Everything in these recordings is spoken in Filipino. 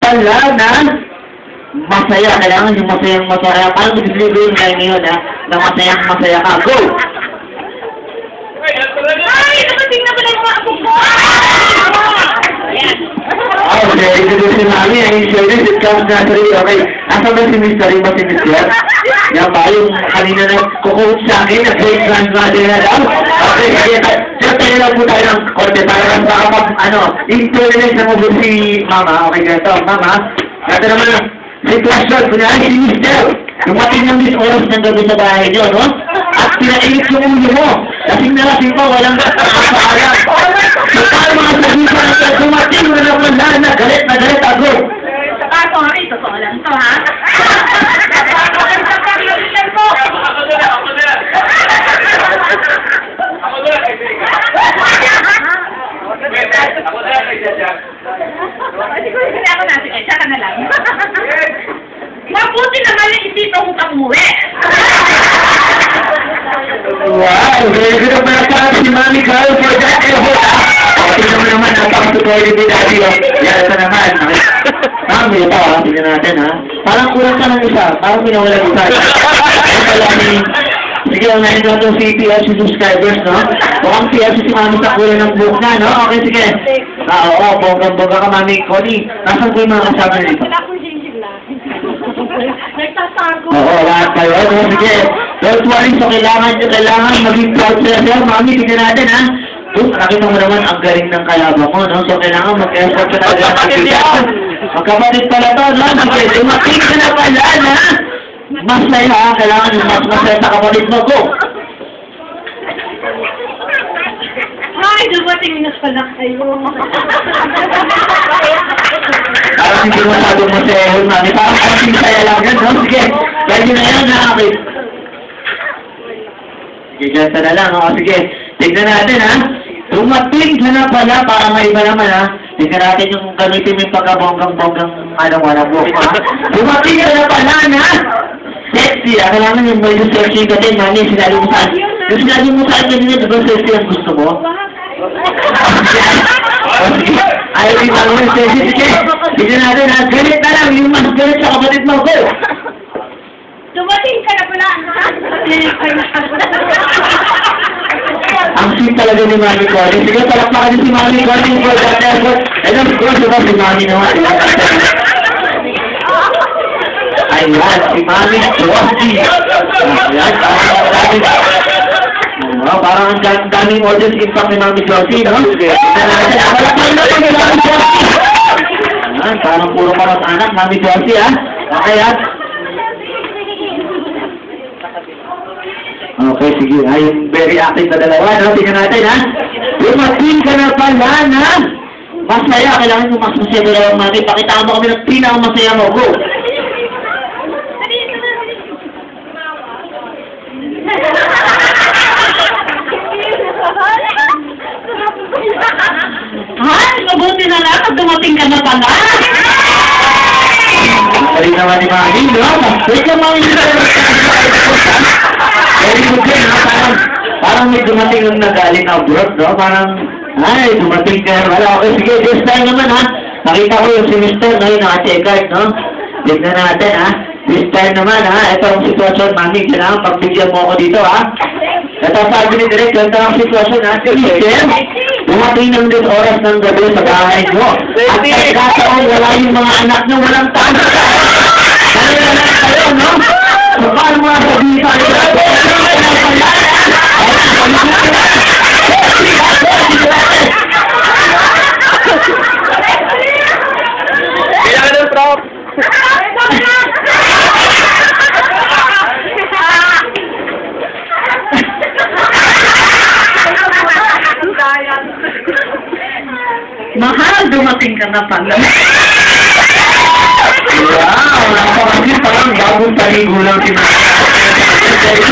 pala na masaya. Kailangan yung masayang masaya. Parang mag-deliver yung line yun, ha? Na masayang masaya ka. Go! Ay, nakating na pala yung mga apo ko! Oh, very good si Mami. Ayun siya yun. It comes naturally. Okay. Asa ba si Mr. Rima si Mr.? Yan ba yung kanina na kukuhot sa akin na great grandmother na daw? Okay, sige. Sir, tayo lang po tayo ng konti para baka pag, internet na mo si Mama. Okay, ganito. Mama, ito naman ang sitwasyon. Kunyari si Mr. Dumating ng oras ng gabi sa bahay niyo, no? At pinainit yung ulo mo. Lasing na lasing pa, walang kakaalam. So, tayo mga sabihan na dumating mo naman na galit ako. Sorry, totoo lang to, ha? Ako na, sige, siya ka na lang. Mabuti naman yung isipin mo kang umuwi. Wow, very good ang pala si Mami Carl for that effort. Tingnan mo naman, napakatutuloy din dati. Yan, ito naman. Mami, ito ha, tingnan natin ha. Parang kulang ka ng isa, parang pinawala isa. Ito pala ni... Sige, unahin ko itong si PFC subscribers, no? Mukhang PFC si Mami sa kulang ng book na, no? Okay, sige. Oo, bonggang-bongga ka, Mami Connie. Nasaan ko yung mga kasama nito? Nagtatago. Oo, lahat kayo. So, sige. Don't worry. So, kailangan maging proud sila sa'yo. Mami, tingnan natin, ha? Nakita mo naman ang galing ng kalabang mo, no? So, kailangan mag-effort ka talaga. Magkapatid pala to, no? Sige, dumating ka na pala, na? Masaya, ha? Kailangan yung mas masaya sa kapatid mo. Go! Ay, dumating na pala kayo. Parang hindi masyadong masaya yun, Mami. Parang konting saya lang yan, no? Sige, pwede na yan, nakakit. Sige, ganito na lang, no? Sige, tignan natin, ha? Dumating ka na pala, para may iba naman, ha? Tignan natin yung gamitin mo yung pagkabonggang-bonggang buhok, ha? Dumating ka na pala, na? Sexy, ha? Kailangan yung may sexy ka din, Mami. Sinabi mo saan? Yung sinabi mo saan kanina, di ba sexy ang gusto mo? Ayaw din ako yung sexy. Sige, tignan natin, ha? Galit na lang, yung mas galit sa kapatid mo. Go! Dumating ka na pala. Ang sweet talaga ni Mami Connie. Sige, palakpakan din si Mami Connie for that effort. And of course, diba si Mami naman? Ayan, si Mami Connie. Ayan, parang ang daming audience impact ni Mami Connie, no? Palakpakan natin ni Mami Connie. Ayan, parang puro paras anak, Mami Connie, ha? Okay, ha? Okay, sige. Ay, very active na dalawa, no? Tingnan natin, ha? Dumating ka na pala, na? Masaya. Kailangan yung mas masaya dalawang Mami. Pakitaan mo kami ng pinakamasaya mo. Go! Ha? Mabuti na lang pag dumating ka na pala. Sorry naman ni Mami, no? Wait lang, Mami. Very good din, no? Parang may dumating yung nagaling abroad, no? Parang, ay, dumating ka. Wala, okay, sige, this time naman, ha? Nakita ko yung si Mr. ngayon naka-check out, no? Tignan natin, ha? This time naman, ha? Ito ang sitwasyon, Mami. Kailangan pagbigyan mo ako dito, ha? Ito sabi ni Direk, ito ang sitwasyon, ha? Si Mr. Dumating ng oras ng gabi sa bahay mo. At pagkataon, wala yung mga anak na walang tama. Kaya na lang kayo, no? So, paano mga sabihin tayo? Kailangan ng prop. Mahal, dumating ka na pala. Wow! Napakasip parang bagong paligo lang si Mami.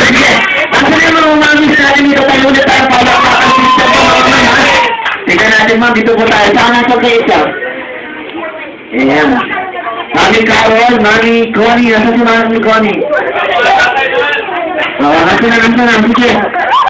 Sige, asa na yung mga Mami sinabi nito tayo ulit tayo para makakasip sa mga Mami, ha? Tingnan natin, Ma'am, dito po tayo. Saan nasa kayo siya? Ayan. Mami Carol, Mami Connie. Nasa si Mami Connie? Oo, nasa na. Sige.